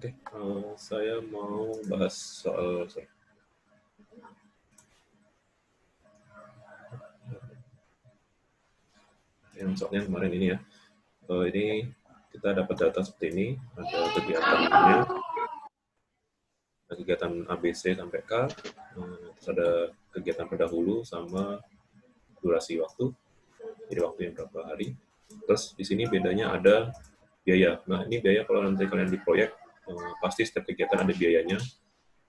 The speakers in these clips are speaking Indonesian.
Oke, saya mau bahas soal yang soalnya kemarin ini ya. Ini kita dapat data seperti ini, ada kegiatannya, ada kegiatan A, B, C sampai K, terus ada kegiatan pendahulu sama durasi waktu, jadi waktu yang berapa hari. Terus di sini bedanya ada biaya. Nah ini biaya kalau nanti kalian di proyek, pasti setiap kegiatan ada biayanya,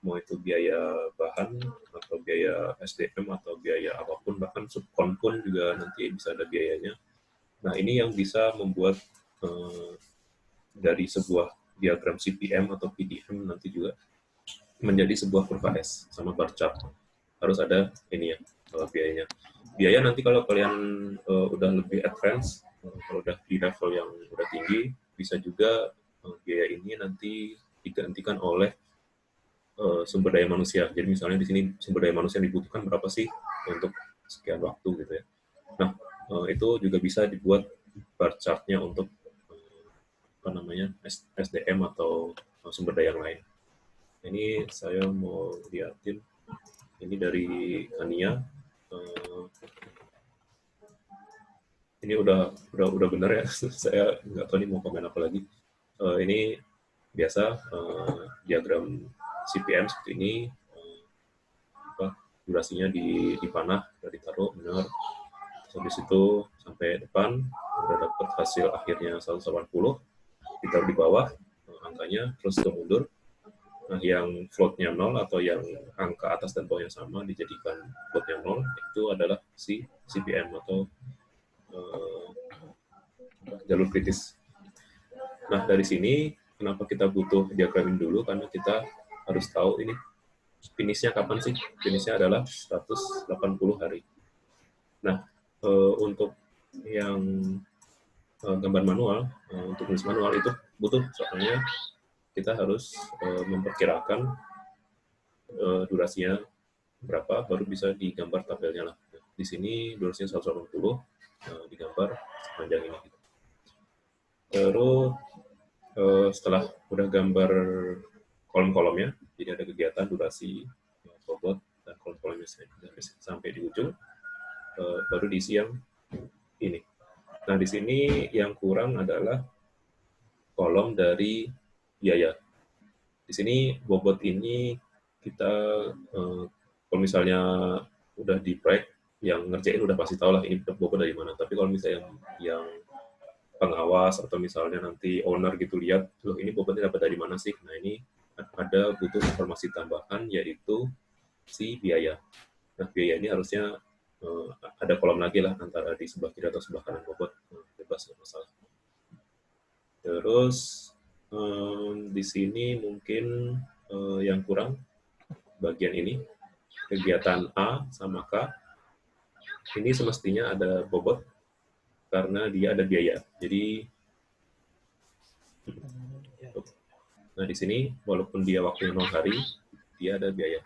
mau itu biaya bahan atau biaya SDM atau biaya apapun, bahkan subkon pun juga nanti bisa ada biayanya. Nah ini yang bisa membuat dari sebuah diagram CPM atau PDM nanti juga menjadi sebuah kurva S sama bar chart. Harus ada ini ya biayanya. Biaya nanti kalau kalian udah lebih advance, kalau udah di level yang udah tinggi, bisa juga biaya ini nanti digantikan oleh sumber daya manusia. Jadi misalnya di sini sumber daya manusia yang dibutuhkan berapa sih untuk sekian waktu gitu ya. Nah, itu juga bisa dibuat bar chart-nya untuk apa namanya SDM atau sumber daya yang lain. Ini saya mau liatin ini dari Kania. Ini udah benar ya. Saya nggak tahu nih mau komen apa lagi. Ini biasa diagram CPM seperti ini. Durasinya dipanah, udah ditaruh benar. Habis itu sampai depan udah dapat hasil akhirnya 180, ditaruh di bawah angkanya, terus ke mundur. Nah, yang floatnya 0 atau yang angka atas dan bawahnya sama dijadikan floatnya 0, itu adalah si CPM atau jalur kritis. Nah, dari sini kenapa kita butuh diagramin dulu, karena kita harus tahu ini finishnya kapan sih. Finishnya adalah 180 hari. Nah, untuk yang gambar manual, untuk tulis manual itu butuh, soalnya kita harus memperkirakan durasinya berapa, baru bisa digambar tabelnya lah. Di sini durasinya 180, digambar sepanjang ini. Terus setelah udah gambar kolom-kolomnya, jadi ada kegiatan, durasi, bobot, dan kolom-kolomnya sampai di ujung, baru diisi yang ini. Nah, di sini yang kurang adalah kolom dari biaya. Di sini bobot ini kita, kalau misalnya udah di proyek, yang ngerjain udah pasti tahu lah ini bobot dari mana. Tapi kalau misalnya yang pengawas atau misalnya nanti owner gitu lihat, loh ini bobotnya dapat dari mana sih? Nah ini ada butuh informasi tambahan, yaitu si biaya. Nah biaya ini harusnya ada kolom lagi lah, antara di sebelah kiri atau sebelah kanan bobot, bebas masalah. Terus di sini mungkin yang kurang bagian ini, kegiatan A sama K, ini semestinya ada bobot karena dia ada biaya. Jadi, nah di sini walaupun dia waktunya 0 hari, dia ada biaya.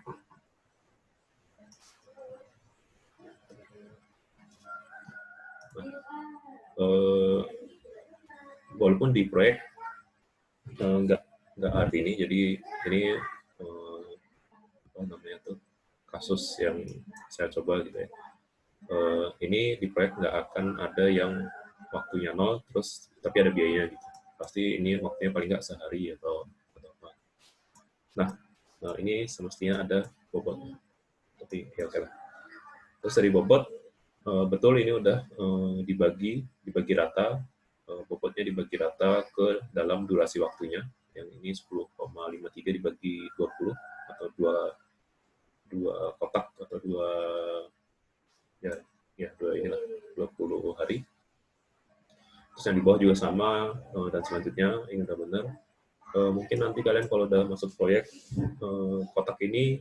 Nah, walaupun di proyek nggak arti ini, jadi ini apa namanya tuh, kasus yang saya coba gitu ya. Ini di proyek nggak akan ada yang waktunya 0 terus tapi ada biayanya gitu. Pasti ini waktunya paling nggak sehari atau apa. Nah, ini semestinya ada bobotnya. Tapi ya oke lah. Terus dari bobot, betul ini udah dibagi rata, bobotnya dibagi rata ke dalam durasi waktunya. Yang ini 10,53 dibagi 20 atau dua kotak atau dua dua inilah 20 hari. Terus yang di bawah juga sama, dan selanjutnya ini udah benar. Mungkin nanti kalian kalau udah masuk proyek, kotak ini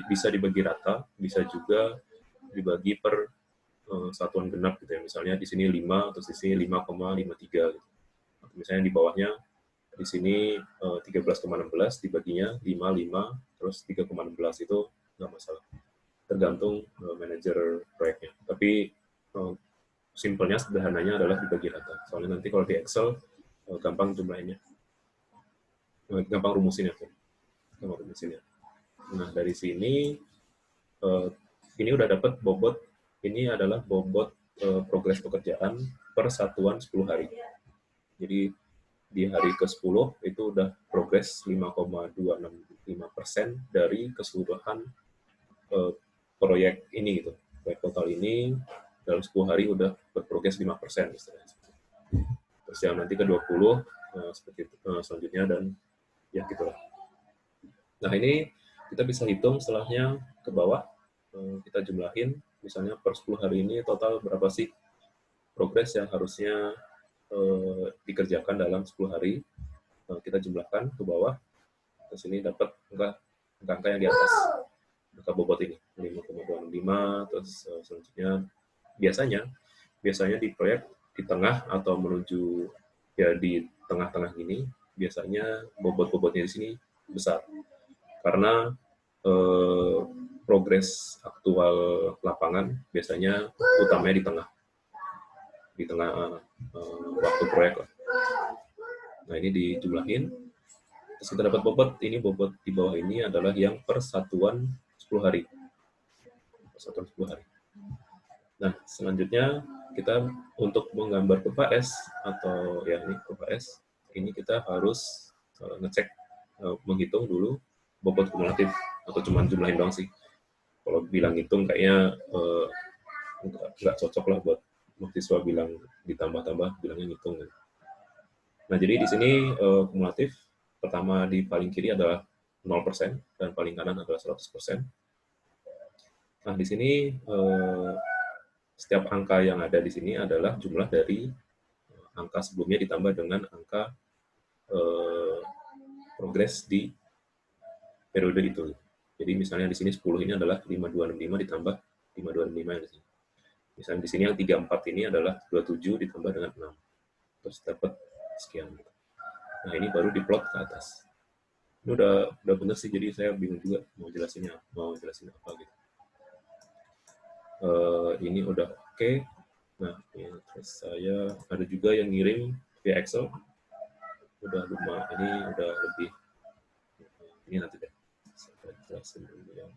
bisa dibagi rata, bisa juga dibagi per satuan genap gitu ya. Misalnya di sini 5 atau di sini 5,53 gitu. Atau misalnya di bawahnya di sini 13,16 dibaginya 5 terus 3,16, itu nggak masalah. Tergantung manajer proyeknya. Tapi simpelnya, sederhananya adalah dibagi rata. Soalnya nanti kalau di Excel gampang jumlahnya. gampang rumusin ya, gampang rumusin ya. Nah dari sini ini udah dapat bobot, ini adalah bobot progres pekerjaan per satuan 10 hari. Jadi di hari ke-10 itu udah progres 5,265% dari keseluruhan proyek ini gitu. Proyek total ini dalam 10 hari udah berprogres 5% istilahnya. Terus yang nanti ke-20 seperti itu, selanjutnya, dan ya gitulah. Nah ini kita bisa hitung setelahnya ke bawah, kita jumlahin misalnya per 10 hari ini total berapa sih progres yang harusnya dikerjakan dalam 10 hari. Kita jumlahkan ke bawah, ke sini dapat angka yang di atas, angka bobot ini 5,265. Terus selanjutnya biasanya di proyek di tengah atau menuju ya di tengah-tengah gini, biasanya bobot-bobotnya di sini besar karena progres aktual lapangan biasanya utamanya di tengah waktu proyek lah. Nah ini dijumlahin, terus kita dapat bobot. Ini bobot di bawah ini adalah yang per satuan 10 hari. Satuan 10 hari. Nah selanjutnya kita untuk menggambar kurva S atau ya ini kurva S, ini kita harus ngecek, menghitung dulu bobot kumulatif, atau cuma jumlahin doang sih. Kalau bilang hitung kayaknya nggak cocok lah buat mahasiswa bilang ditambah-tambah, bilangnya ngitung. Nah, jadi di sini kumulatif pertama di paling kiri adalah 0% dan paling kanan adalah 100%. Nah, di sini setiap angka yang ada di sini adalah jumlah dari angka sebelumnya ditambah dengan angka progres di periode itu. Jadi misalnya di sini 10 ini adalah 5265 ditambah 5265 yang di sini. Misalnya di sini yang 34 ini adalah 27 ditambah dengan 6. Terus dapat sekian. Nah, ini baru diplot ke atas. Ini udah benar sih, jadi saya bingung juga mau jelasin apa gitu. Ini udah oke. Nah, ya, terus saya ada juga yang ngirim via Excel. Udah lumayan, ini udah lebih. Ini nanti deh. Saya jelasin dulu ya.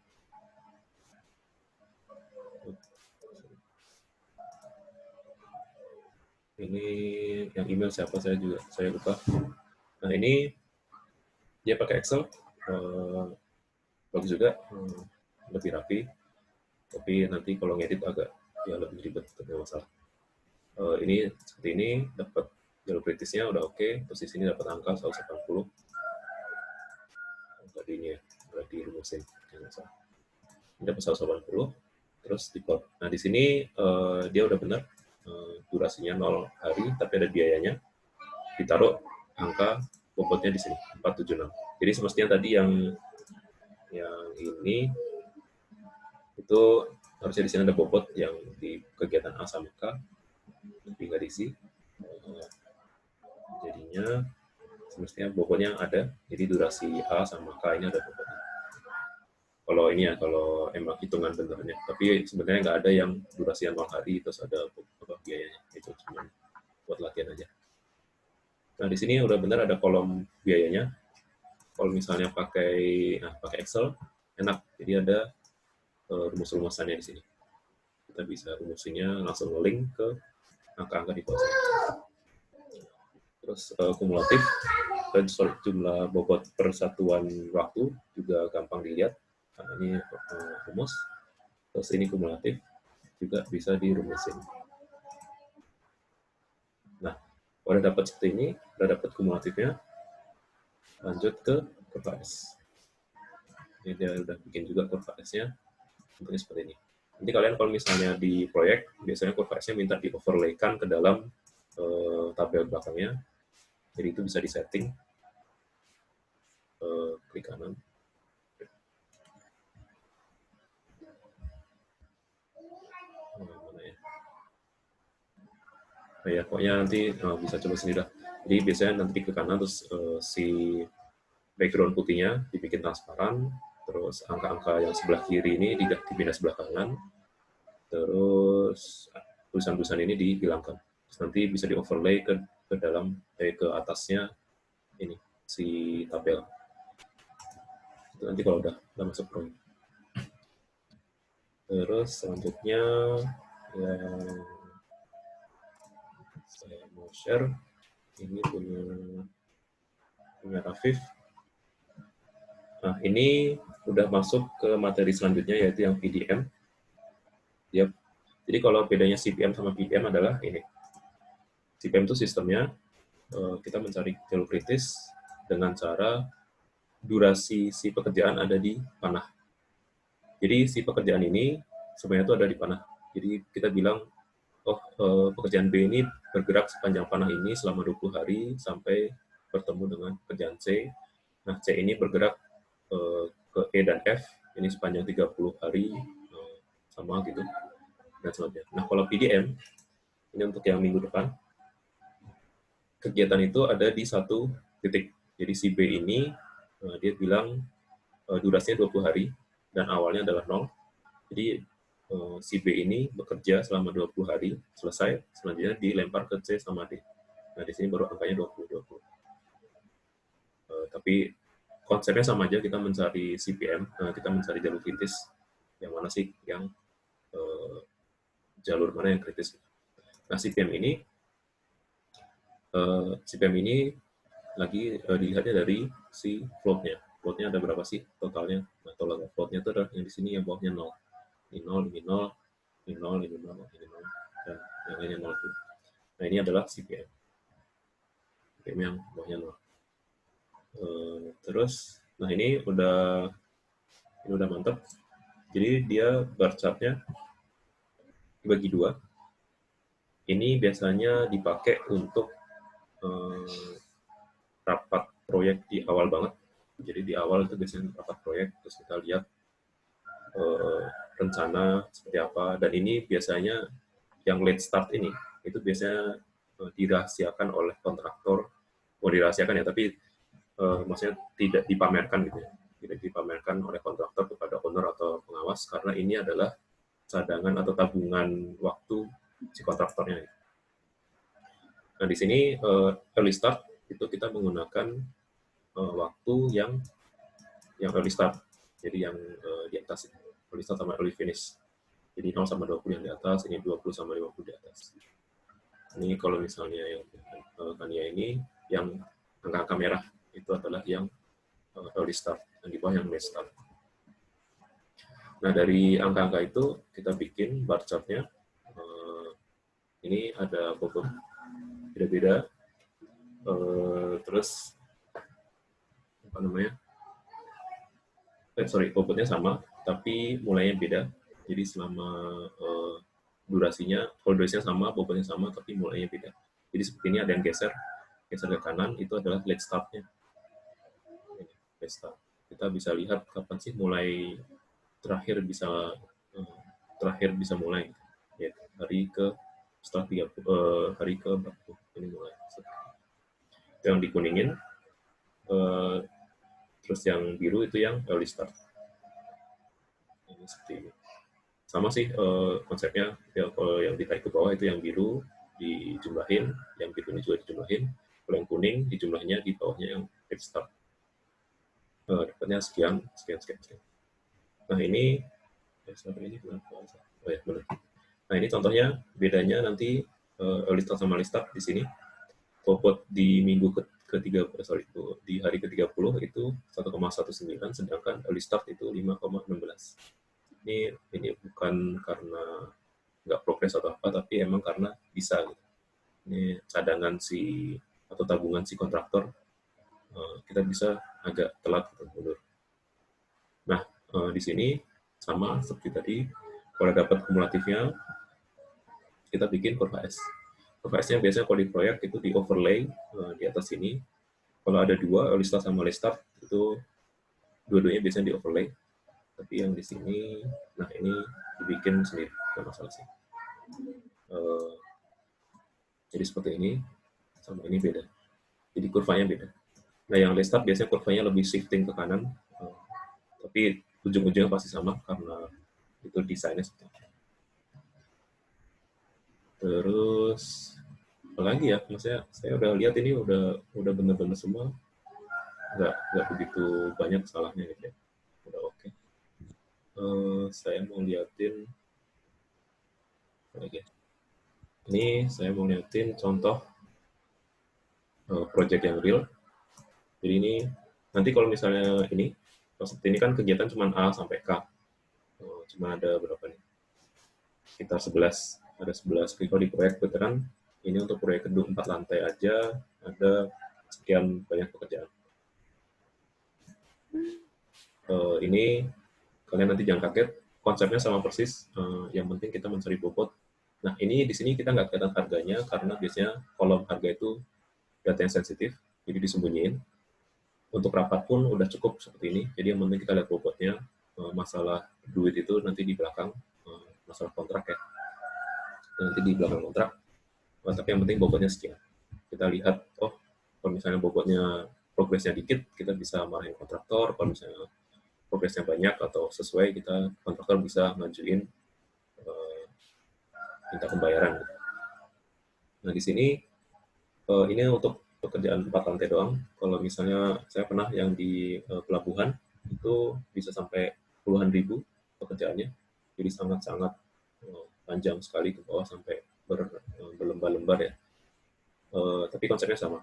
Ini yang email siapa saya lupa. Nah ini dia pakai Excel, bagus juga, lebih rapi. Tapi nanti kalau ngedit agak ya lebih ribet, tapi masalah. Ini seperti ini, dapat jalur kritisnya udah oke. Terus di sini dapat angka 180. Tadi ini ya udah dirumusin, jangan salah. Ini dapat 180. Terus diplot. Nah di sini dia udah benar. Durasinya 0 hari, tapi ada biayanya. Ditaruh angka bobotnya di sini 476. Jadi semestinya tadi yang ini itu harusnya di sini ada bobot yang di kegiatan A sama K, tapi nggak diisi. Jadinya semestinya bobotnya ada. Jadi durasi A sama K ini ada bobotnya. Kalau ini ya, kalau emang hitungan benernya. Tapi sebenarnya nggak ada yang durasi 0 hari terus ada biayanya. Itu cuma buat latihan aja. Nah di sini udah benar ada kolom biayanya. Kalau misalnya pakai Excel enak, jadi ada rumus-rumusannya di sini. Kita bisa rumusinnya langsung link ke angka-angka di bawah. Terus kumulatif dan jumlah bobot per satuan waktu juga gampang dilihat karena ini rumus. Terus ini kumulatif juga bisa dirumusin. Nah, udah dapat seperti ini, udah dapat kumulatifnya, lanjut ke kurva S. Ini dia udah bikin juga kurva S-nya, bentuknya seperti ini. Nanti kalian kalau misalnya di proyek, biasanya kurva S-nya minta di-overlaykan ke dalam tabel belakangnya. Jadi itu bisa disetting. Klik kanan. Mana ya? Nah, ya, pokoknya nanti bisa coba sendiri dah. Jadi biasanya nanti klik kanan, terus si background putihnya dibikin transparan, terus angka-angka yang sebelah kiri ini dipindah sebelah kanan, terus tulisan-tulisan ini dihilangkan. Terus nanti bisa di-overlay ke dalam, ke atasnya ini. si tabel. Itu nanti kalau udah masuk proyek. Terus selanjutnya yang saya mau share ini punya Rafif. Nah, ini udah masuk ke materi selanjutnya, yaitu yang PDM. Yep. Jadi kalau bedanya CPM sama PDM adalah ini. CPM itu sistemnya kita mencari jalur kritis dengan cara durasi si pekerjaan ada di panah. Jadi si pekerjaan ini sebenarnya itu ada di panah. Jadi kita bilang, oh pekerjaan B ini bergerak sepanjang panah ini selama 20 hari sampai bertemu dengan pekerjaan C. Nah, C ini bergerak ke E dan F, ini sepanjang 30 hari, sama gitu, dan selanjutnya. Nah, kalau PDM, ini untuk yang minggu depan, kegiatan itu ada di satu titik. Jadi si B ini, dia bilang durasinya 20 hari, dan awalnya adalah 0. Jadi si B ini bekerja selama 20 hari, selesai, selanjutnya dilempar ke C sama D. Nah, di sini baru angkanya 20-20. Tapi konsepnya sama aja, kita mencari CPM, kita mencari jalur kritis, yang mana sih yang jalur mana yang kritis. Nah, CPM ini lagi dilihatnya dari si floatnya. Floatnya ada berapa sih totalnya? Nah, total floatnya itu adalah yang di sini, yang bawahnya 0. Ini 0, ini 0, ini 0, ini 0, ini 0, dan yang lainnya 0. Nah, ini adalah CPM. CPM yang bawahnya 0. Terus, nah ini udah mantap. Jadi dia bar chart-nya dibagi 2. Ini biasanya dipakai untuk rapat proyek di awal banget. Jadi di awal itu biasanya rapat proyek, terus kita lihat rencana seperti apa. Dan ini biasanya yang late start ini, itu biasanya dirahasiakan oleh kontraktor. Mau dirahasiakan ya, tapi maksudnya tidak dipamerkan gitu ya. Tidak dipamerkan oleh kontraktor kepada owner atau pengawas, karena ini adalah cadangan atau tabungan waktu si kontraktornya. Nah, di sini early start itu kita menggunakan waktu yang early start. Jadi yang di atas itu. Early start sama early finish. Jadi 0 sama 20 yang di atas, ini 20 sama 50 di atas. Ini kalau misalnya yang Kania ini, yang angka-angka merah itu adalah yang early start, yang di bawah yang late start. Nah, dari angka-angka itu kita bikin bar chart-nya. Ini ada bobot beda-beda. Terus apa namanya? Bobotnya sama, tapi mulainya beda. Jadi selama kalau durasinya sama, bobotnya sama, tapi mulainya beda. Jadi seperti ini ada yang geser ke kanan, itu adalah late start-nya. Late start. Kita bisa lihat kapan sih mulai terakhir bisa mulai. Ya, hari ke setelah 30 hari ke 40 ini mulai. Itu yang dikuningin. Terus yang biru itu yang early start. Ini seperti ini. Sama sih konsepnya, ya, kalau yang ditarik ke bawah itu yang biru dijumlahin, yang biru ini juga dijumlahin, kalau yang kuning dijumlahnya di bawahnya yang late start. Dapatnya sekian. Nah, ini benar. Nah, ini contohnya bedanya nanti early start sama late start di sini. Bobot di minggu di hari ke-30 itu 1,19, sedangkan early start itu 5,16. Ini bukan karena nggak progres atau apa, tapi emang karena bisa. Gitu. Ini cadangan atau tabungan si kontraktor, kita bisa agak telat atau mundur. Nah, di sini sama seperti tadi, kalau dapat kumulatifnya, kita bikin kurva S. Kurva S-nya biasanya kalau di proyek itu di overlay di atas sini. Kalau ada dua, early start sama late start, itu dua-duanya biasanya di overlay. Tapi yang di sini, nah ini dibikin sendiri, nggak masalah sih. Jadi seperti ini, sama ini beda. Jadi kurvanya beda. Nah, yang late start biasanya kurvanya lebih shifting ke kanan, tapi ujung-ujungnya pasti sama karena itu desainnya seperti itu. Terus apalagi ya, maksudnya saya udah lihat ini udah bener-bener semua. nggak begitu banyak salahnya gitu ya. Udah oke. Saya mau liatin lagi. Ini saya mau liatin contoh project yang real. Jadi ini nanti kalau misalnya ini kan kegiatan cuma A sampai K. Cuma ada berapa nih? Sekitar 11. Ada 11. Kalau di proyek veteran, ini untuk proyek gedung 4 lantai aja ada sekian banyak pekerjaan. Ini kalian nanti jangan kaget, konsepnya sama persis. Yang penting kita mencari bobot. Nah, ini di sini kita nggak kelihatan harganya karena biasanya kolom harga itu data yang sensitif, jadi disembunyiin. Untuk rapat pun udah cukup seperti ini, jadi yang penting kita lihat bobotnya. Masalah duit itu nanti di belakang, masalah kontrak ya. Nanti di belakang kontrak, tapi yang penting bobotnya sekian. Kita lihat, oh, kalau misalnya bobotnya progresnya dikit, kita bisa marahin kontraktor. Kalau misalnya progresnya banyak atau sesuai, kita kontraktor bisa ngajuin minta pembayaran. Nah, di sini ini untuk pekerjaan 4 lantai doang. Kalau misalnya saya pernah yang di pelabuhan, itu bisa sampai puluhan ribu pekerjaannya. Jadi sangat-sangat panjang sekali ke bawah sampai berlembar-lembar ya. Tapi konsepnya sama.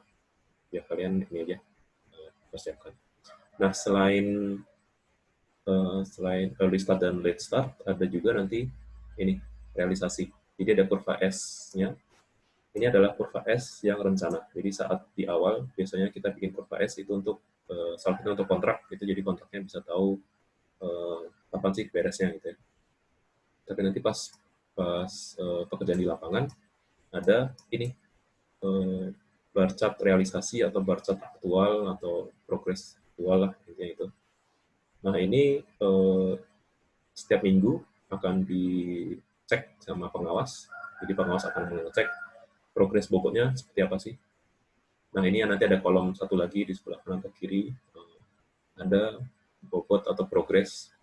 Ya kalian ini aja persiapkan. Nah, selain early start dan late start, ada juga nanti ini realisasi. Jadi ada kurva S-nya. Ini adalah kurva S yang rencana. Jadi saat di awal biasanya kita bikin kurva S itu untuk salah satu untuk kontrak, itu jadi kontraknya bisa tahu kapan sih beresnya gitu ya. Tapi nanti pas pekerjaan di lapangan ada ini bar chart realisasi atau bar chart aktual atau progres aktual lah intinya itu. Nah ini setiap minggu akan dicek sama pengawas. Jadi pengawas akan mengecek progres bobotnya seperti apa sih. Nah ini nanti ada kolom satu lagi di sebelah kanan atau kiri, ada bobot atau progres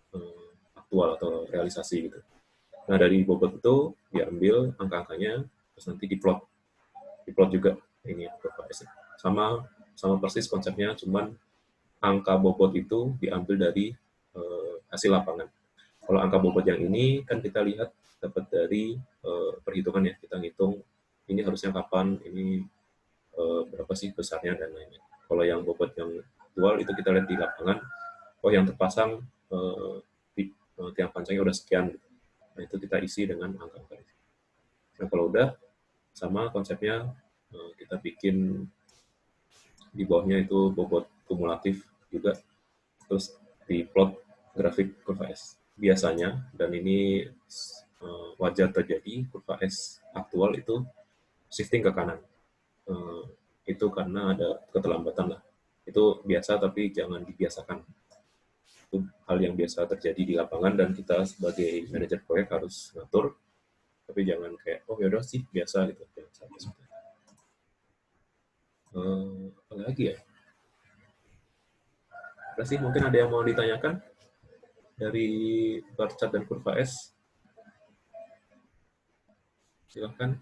aktual atau realisasi gitu. Nah dari bobot itu diambil angka-angkanya, terus nanti diplot juga ini kurva S. Sama persis konsepnya, cuman angka bobot itu diambil dari hasil lapangan. Kalau angka bobot yang ini kan kita lihat dapat dari perhitungan ya, kita ngitung ini harusnya kapan, ini berapa sih besarnya dan lain-lain. Kalau yang bobot yang aktual itu kita lihat di lapangan, oh yang terpasang tiang panjangnya udah sekian. Nah itu kita isi dengan angka-angka. Nah kalau udah sama konsepnya kita bikin di bawahnya itu bobot kumulatif juga, terus di plot grafik kurva S. Biasanya, dan ini wajar terjadi, kurva S aktual itu shifting ke kanan. Itu karena ada keterlambatan lah. Itu biasa tapi jangan dibiasakan. Itu hal yang biasa terjadi di lapangan dan kita sebagai manajer proyek harus ngatur, tapi jangan kayak, oh yaudah sih biasa gitu. Jangan sampai seperti itu. Apa lagi ya? Ada sih, mungkin ada yang mau ditanyakan dari bar chart dan kurva S? Silahkan.